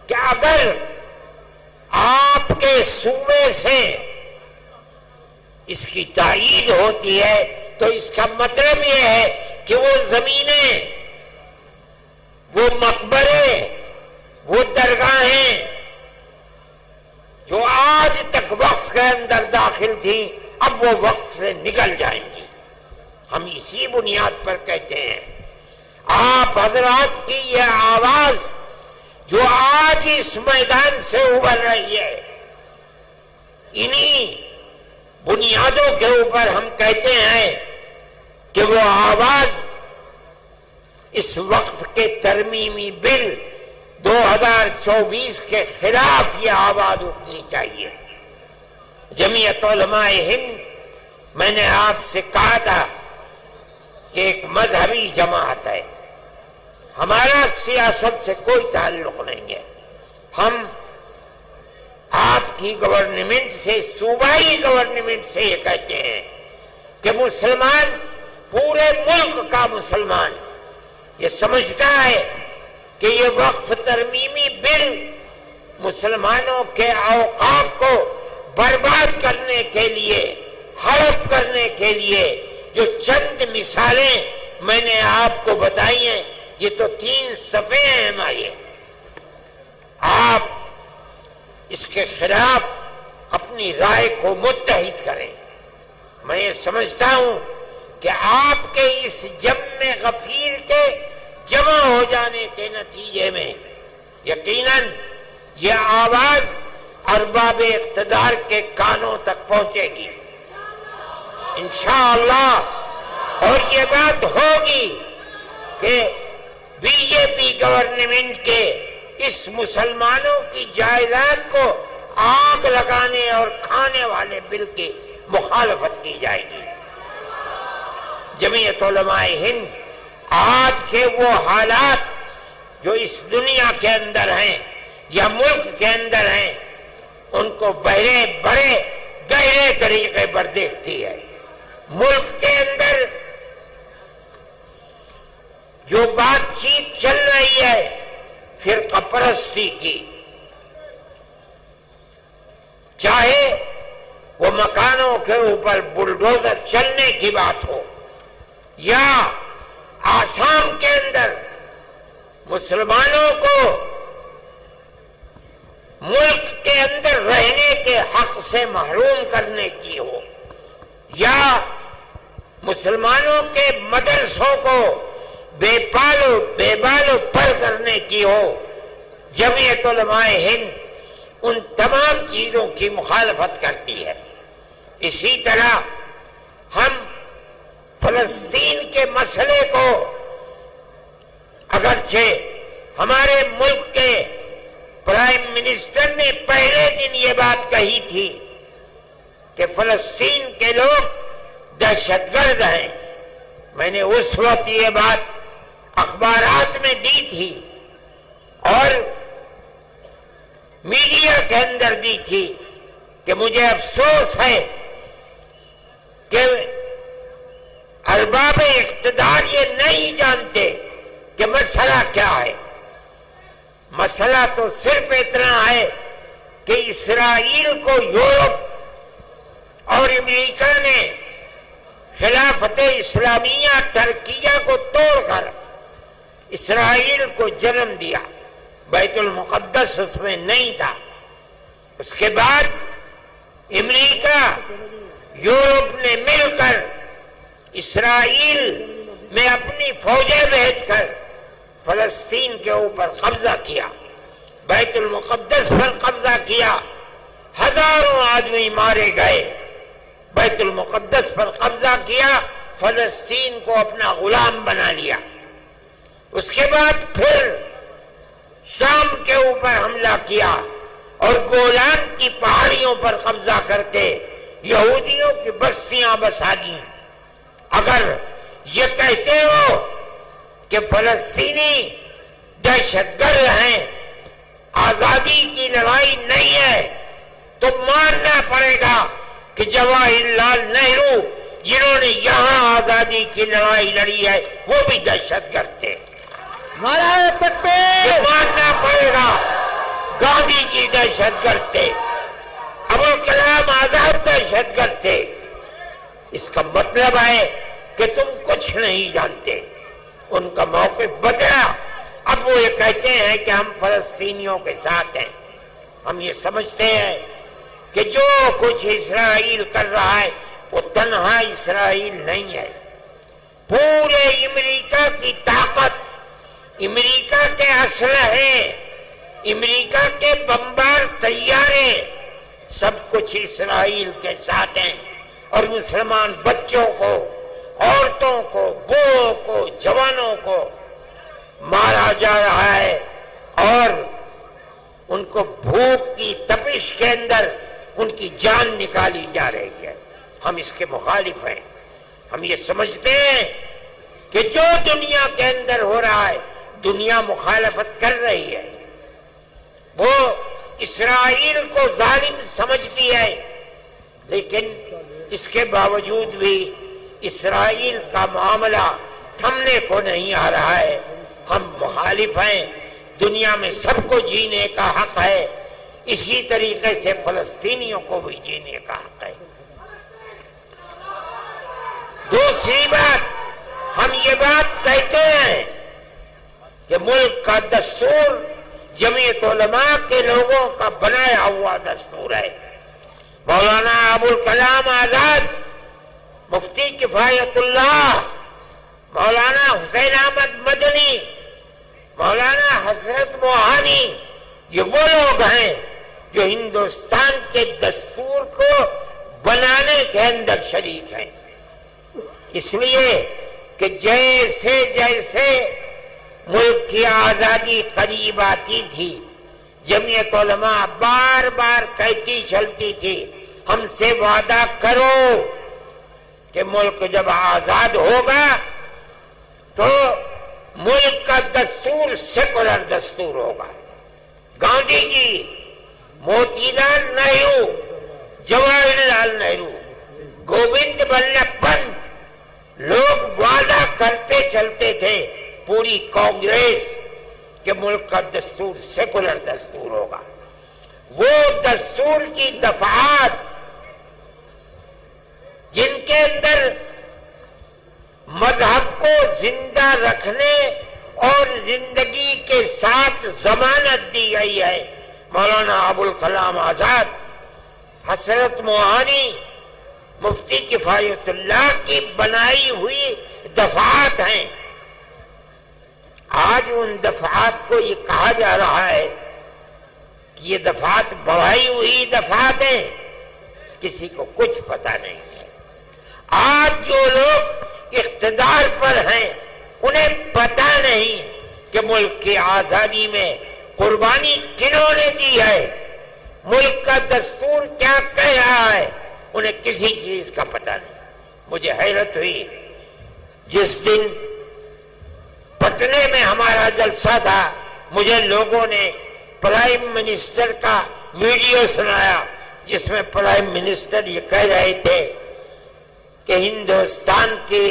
کہ اگر آپ کے صوبے سے اس کی تائید ہوتی ہے تو اس کا مطلب یہ ہے کہ وہ زمینیں، وہ مقبرے، وہ درگاہیں جو آج تک وقف کے اندر داخل تھیں، اب وہ وقف سے نکل جائیں گی۔ ہم اسی بنیاد پر کہتے ہیں، آپ حضرات کی یہ آواز جو آج اس میدان سے ابھر رہی ہے، انہی بنیادوں کے اوپر ہم کہتے ہیں کہ وہ آواز اس وقف کے ترمیمی بل 2024 کے خلاف یہ آواز اٹھنی چاہیے۔ جمعیت علماء ہند، میں نے آپ سے کہا تھا کہ ایک مذہبی جماعت ہے، ہمارا سیاست سے کوئی تعلق نہیں ہے۔ ہم آپ کی گورنمنٹ سے، صوبائی گورنمنٹ سے یہ کہتے ہیں کہ مسلمان، پورے ملک کا مسلمان یہ سمجھتا ہے کہ یہ وقف ترمیمی بل مسلمانوں کے اوقاف کو برباد کرنے کے لیے، ہڑپ کرنے کے لیے، جو چند مثالیں میں نے آپ کو بتائی ہیں، یہ تو 3 صفحے ہیں ہمارے۔ آپ اس کے خلاف اپنی رائے کو متحد کریں۔ میں یہ سمجھتا ہوں کہ آپ کے اس جم غفیر کے جمع ہو جانے کے نتیجے میں یقیناً یہ آواز ارباب اقتدار کے کانوں تک پہنچے گی انشاءاللہ، اور یہ بات ہوگی کہ بی جے پی گورنمنٹ کے اس مسلمانوں کی جائیداد کو آگ لگانے اور کھانے والے بل کی مخالفت کی جائے گی۔ جمعیت علماء ہند آج کے وہ حالات جو اس دنیا کے اندر ہیں یا ملک کے اندر ہیں ان کو بڑے گہرے طریقے پر دیکھتی ہے۔ ملک کے اندر جو بات چیت چل رہی ہے فرقہ پرستی کی، چاہے وہ مکانوں کے اوپر بلڈوزر چلنے کی بات ہو یا آسام کے اندر مسلمانوں کو ملک کے اندر رہنے کے حق سے محروم کرنے کی ہو یا مسلمانوں کے مدرسوں کو بے بالو پر کرنے کی ہو، جمعیت علماء ہند ان تمام چیزوں کی مخالفت کرتی ہے۔ اسی طرح ہم فلسطین کے مسئلے کو، اگرچہ ہمارے ملک کے پرائم منسٹر نے پہلے دن یہ بات کہی تھی کہ فلسطین کے لوگ دہشت گرد ہیں، میں نے اس وقت یہ بات اخبارات میں دی تھی اور میڈیا کے اندر دی تھی کہ مجھے افسوس ہے کہ ارباب اقتدار یہ نہیں جانتے کہ مسئلہ کیا ہے۔ مسئلہ تو صرف اتنا ہے کہ اسرائیل کو یورپ اور امریکہ نے خلافت اسلامیہ ترکیہ کو توڑ کر اسرائیل کو جنم دیا، بیت المقدس اس میں نہیں تھا۔ اس کے بعد امریکہ یورپ نے مل کر اسرائیل میں اپنی فوجیں بھیج کر فلسطین کے اوپر قبضہ کیا، بیت المقدس پر قبضہ کیا، ہزاروں آدمی مارے گئے، بیت المقدس پر قبضہ کیا، فلسطین کو اپنا غلام بنا لیا۔ اس کے بعد پھر شام کے اوپر حملہ کیا اور گولان کی پہاڑیوں پر قبضہ کر کے یہودیوں کی بستیاں بسا دی۔ اگر یہ کہتے ہو کہ فلسطینی دہشت گرد ہیں، آزادی کی لڑائی نہیں ہے، تو ماننا پڑے گا کہ جواہر لال نہرو جنہوں نے یہاں آزادی کی لڑائی لڑی ہے وہ بھی دہشت گرد تھے۔ نعرہ تکبیر! یہ ماننا پڑے گا گاندھی جی دہشت گرد تھے، ابوالکلام آزاد دہشت گرد تھے۔ اس کا مطلب ہے کہ تم کچھ نہیں جانتے۔ ان کا موقف بدلا، اب وہ یہ کہتے ہیں کہ ہم فلسطینیوں کے ساتھ ہیں۔ ہم یہ سمجھتے ہیں کہ جو کچھ اسرائیل کر رہا ہے وہ تنہا اسرائیل نہیں ہے، پورے امریکہ کی طاقت، امریکہ کے اسلحے، امریکہ کے بمبار طیارے، سب کچھ اسرائیل کے ساتھ ہیں، اور مسلمان بچوں کو، عورتوں کو، بوڑھوں کو، جوانوں کو مارا جا رہا ہے، اور ان کو بھوک کی تپش کے اندر ان کی جان نکالی جا رہی ہے۔ ہم اس کے مخالف ہیں۔ ہم یہ سمجھتے ہیں کہ جو دنیا کے اندر ہو رہا ہے دنیا مخالفت کر رہی ہے، وہ اسرائیل کو ظالم سمجھتی ہے، لیکن اس کے باوجود بھی اسرائیل کا معاملہ تھمنے کو نہیں آ رہا ہے۔ ہم مخالف ہیں۔ دنیا میں سب کو جینے کا حق ہے، اسی طریقے سے فلسطینیوں کو بھی جینے کا حق ہے۔ دوسری بات، ہم یہ بات کہتے ہیں کہ ملک کا دستور جمعیت علماء کے لوگوں کا بنایا ہوا دستور ہے۔ مولانا ابوالکلام آزاد، مفتی کفایت اللہ، مولانا حسین احمد مدنی مولانا حسرت موہانی یہ وہ لوگ ہیں جو ہندوستان کے دستور کو بنانے کے اندر شریک ہیں. اس لیے کہ جیسے جیسے ملک کی آزادی قریب آتی تھی جمعیت علماء بار بار کہتی چلتی تھی ہم سے وعدہ کرو کہ ملک جب آزاد ہوگا تو ملک کا دستور سیکولر دستور ہوگا. گاندھی جی، موتی لال نہرو، جواہر لال نہرو، گووند بلبھ پنت، لوگ وعدہ کرتے چلتے تھے پوری کانگریس کہ ملک کا دستور سیکولر دستور ہوگا. وہ دستور کی دفعات جن کے اندر مذہب کو زندہ رکھنے اور زندگی کے ساتھ ضمانت دی گئی ہے، مولانا ابوالکلام آزاد، حسرت موہانی، مفتی کفایت اللہ کی بنائی ہوئی دفعات ہیں. آج ان دفعات کو یہ کہا جا رہا ہے کہ یہ دفعات بڑھائی ہوئی دفعات ہیں. کسی کو کچھ پتہ نہیں ہے. آج جو لوگ اقتدار پر ہیں انہیں پتہ نہیں کہ ملک کی آزادی میں قربانی کنہوں نے دی ہے، ملک کا دستور کیا کہہ رہا ہے، انہیں کسی چیز کا پتہ نہیں. مجھے حیرت ہوئی جس دن پٹنے میں ہمارا جلسہ تھا، مجھے لوگوں نے پرائم منسٹر کا ویڈیو سنایا جس میں پرائم منسٹر یہ کہہ رہے تھے کہ ہندوستان کے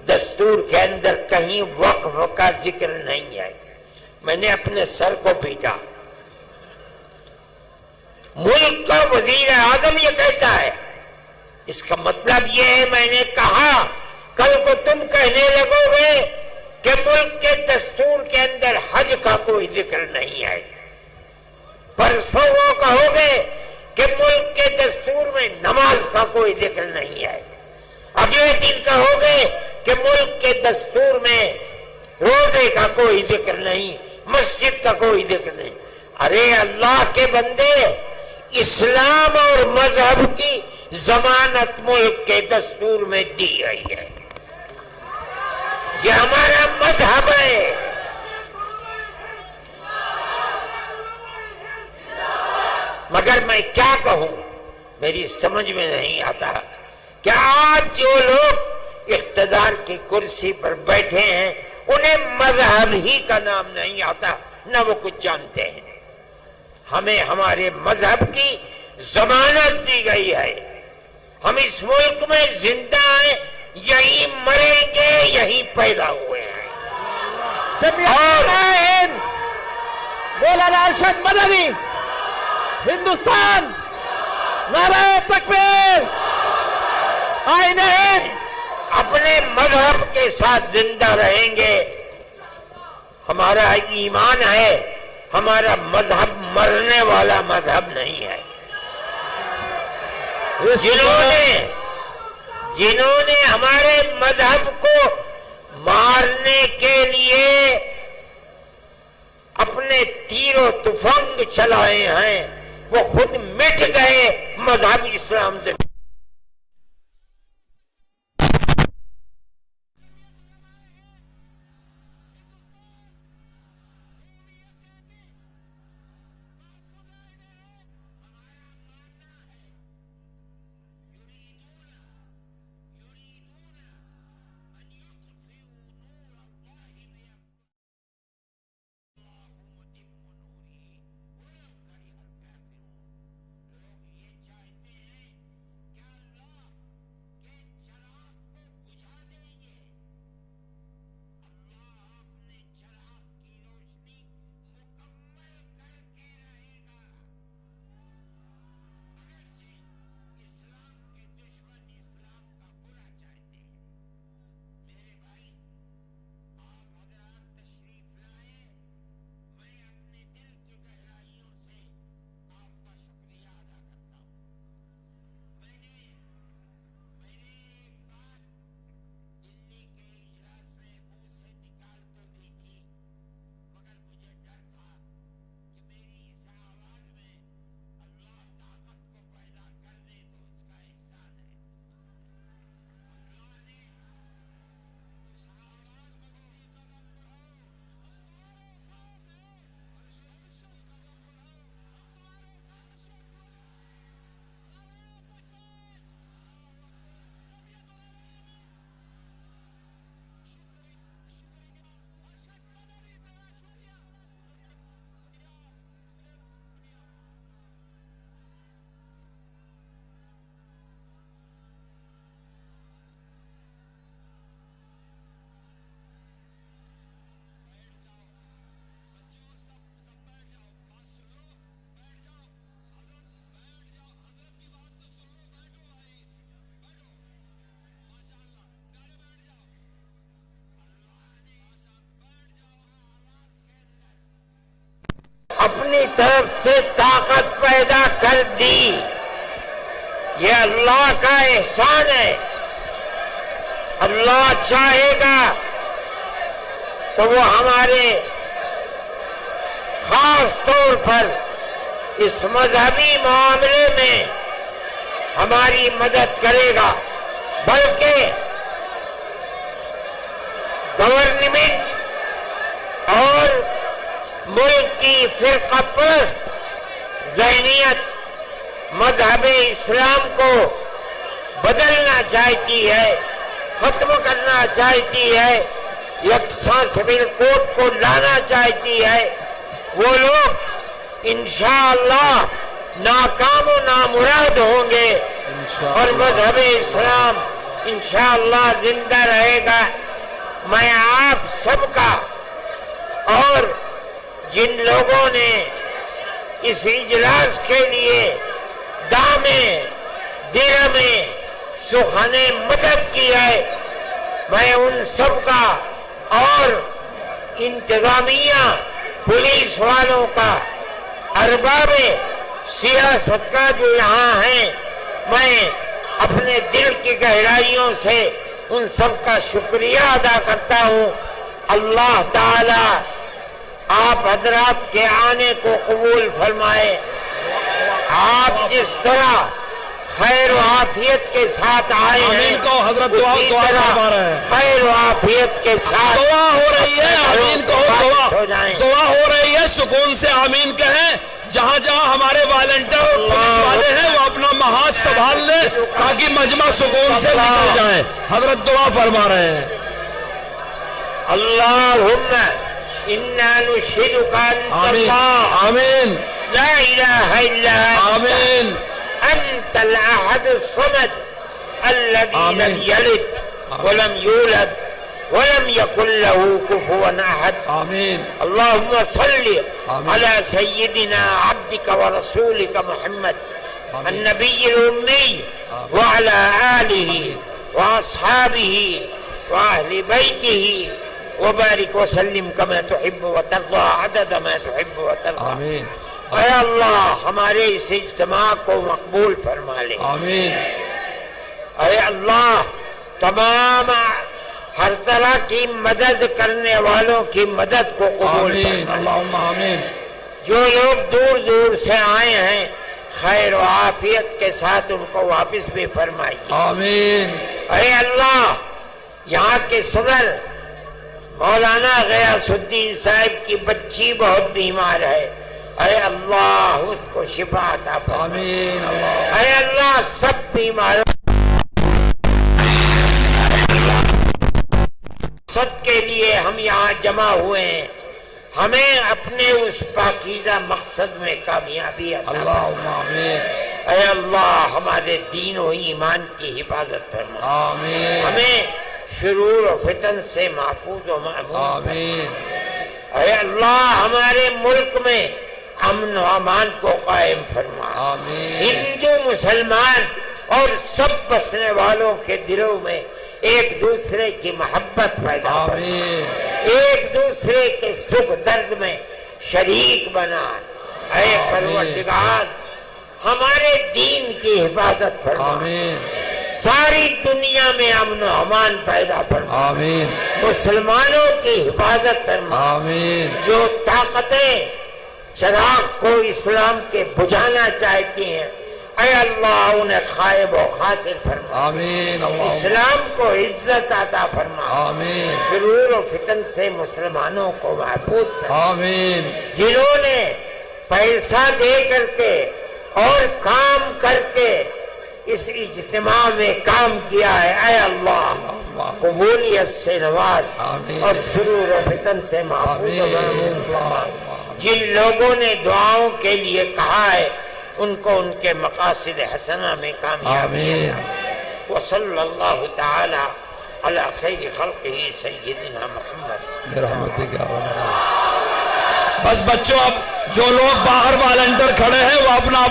دستور کے اندر کہیں وقف کا ذکر نہیں ہے. میں نے اپنے سر کو پیٹا. ملک کا وزیر اعظم یہ کہتا ہے، اس کا مطلب یہ ہے، میں نے کہا کل کو تم کہنے لگو گے کہ ملک کے دستور کے اندر حج کا کوئی ذکر نہیں ہے، پرسوں وہ کہو گے کہ ملک کے دستور میں نماز کا کوئی ذکر نہیں ہے، اگلے دن کہو گے کہ ملک کے دستور میں روزے کا کوئی ذکر نہیں، مسجد کا کوئی ذکر نہیں. ارے اللہ کے بندے، اسلام اور مذہب کی ضمانت ملک کے دستور میں دی گئی ہے. یہ ہمارا مذہب ہے. مگر میں کیا کہوں، میری سمجھ میں نہیں آتا کہ آج جو لوگ اقتدار کی کرسی پر بیٹھے ہیں انہیں مذہب ہی کا نام نہیں آتا، نہ وہ کچھ جانتے ہیں. ہمیں ہمارے مذہب کی ضمانت دی گئی ہے. ہم اس ملک میں زندہ ہیں، یہی مریں گے، یہی پیدا ہوئے ہیں. اور مولانا ارشد مدنی، ہندوستان، نعرہ تکبیر، آئین ہند. اپنے مذہب کے ساتھ زندہ رہیں گے. ہمارا ایمان ہے، ہمارا مذہب مرنے والا مذہب نہیں ہے. جنہوں نے ہمارے مذہب کو مارنے کے لیے اپنے تیر و تفنگ چلائے ہیں وہ خود مٹ گئے مذہب اسلام سے. اپنی طرف سے طاقت پیدا کر دی. یہ اللہ کا احسان ہے. اللہ چاہے گا تو وہ ہمارے خاص طور پر اس مذہبی معاملے میں ہماری مدد کرے گا، بلکہ گورنمنٹ اور ملک کی فرقہ پرست ذہنیت مذہب اسلام کو بدلنا چاہتی ہے، ختم کرنا چاہتی ہے، یکساں سول کوڈ کو لانا چاہتی ہے. وہ لوگ انشاءاللہ ناکام و نامراد ہوں گے اور مذہب اسلام انشاءاللہ زندہ رہے گا. میں آپ سب کا اور جن لوگوں نے اس اجلاس کے لیے دامیں درہمیں سخنیں مدد کی ہے، میں ان سب کا اور انتظامیہ پولیس والوں کا، ارباب سیاست کا جو یہاں ہیں، میں اپنے دل کی گہرائیوں سے ان سب کا شکریہ ادا کرتا ہوں. اللہ تعالی آپ حضرات کے آنے کو قبول فرمائے. آپ جس طرح خیر و عافیت کے ساتھ آئے ہیں، آمین کہو حضرت. دعا فرما رہے ہیں. خیر و عافیت کے ساتھ دعا ہو رہی ہے. آمین کہو. دعا ہو رہی ہے. سکون سے آمین کہیں. جہاں جہاں ہمارے والنٹر اور پولیس والے ہیں وہ اپنا محاذ سنبھال لیں تاکہ مجمع سکون سے نکل جائے. حضرت دعا فرما رہے ہیں. اللہم انا نشہدک انت آمین اللہ آمین لا الہ الا انت آمین انت الاحد الصمد الذي لم آمین. يلد ولم يولد ولم يكن له كفوا احد. آمین اللهم صل آمين. على سيدنا عبدك ورسولك محمد آمين. النبي الأمي وعلى آله وأصحابه وأهل بيته وبارك وسلم كما تحب وترضى عدد ما تحب وترضى. آمین اے اللہ ہمارے اس اجتماع کو مقبول فرما لے. آمین اے اللہ تمام ہر طرح کی مدد کرنے والوں کی مدد کو قبول آمین. فرما. اللہم آمین. جو لوگ دور دور سے آئے ہیں خیر و عافیت کے ساتھ ان کو واپس بھی فرمائیے. آمین اے اللہ یہاں کے صدر مولانا غیاث الدین صاحب کی بچی بہت بیمار ہے. اے اللہ اس کو شفا عطا فرما. آمین. اللہ اے اللہ سب بیماروں صد کے لیے ہم یہاں جمع ہوئے ہیں. ہمیں اپنے اس پاکیزہ مقصد میں کامیابی عطا فرما. اللہم آمین. اے اللہ ہمارے دین و ایمان کی حفاظت فرما. آمین ہمیں شرور و فتن سے محفوظ و محمود. آمین اے اللہ ہمارے ملک میں امن و امان کو قائم فرما. آمین ہندو مسلمان اور سب بسنے والوں کے دلوں میں ایک دوسرے کی محبت پیدا فرما. آمین ایک دوسرے کے سکھ درد میں شریک بنا. اے پروردگار ہمارے دین کی حفاظت فرما. آمین ساری دنیا میں امن و امان پیدا فرما. آمین مسلمانوں کی حفاظت فرما. آمین جو طاقتیں چراغ کو اسلام کے بجھانا چاہتی ہیں اے اللہ انہیں خائب و خاسر فرما. آمین. اللہ اسلام کو عزت عطا فرما. آمین شرور و فتن سے مسلمانوں کو محفوظ فرما. آمین جنہوں نے پیسہ دے کر کے اور کام کر کے اس اجتماع میں کام کیا ہے اے اللہ قبولیت سے نواز آمین. اور شرور و فتن سے محفوظ و آمین. محفوظ فرما. جن لوگوں نے دعاؤں کے لیے کہا ہے ان کو ان کے مقاصد حسنہ میں کامیابی. آمین. وصلی اللہ تعالی علی خیر خلقہ سیدنا محمد. برحمتک یا رب العالمین. بس بچوں اب جو لوگ باہر والنٹر کھڑے ہیں وہ اپنا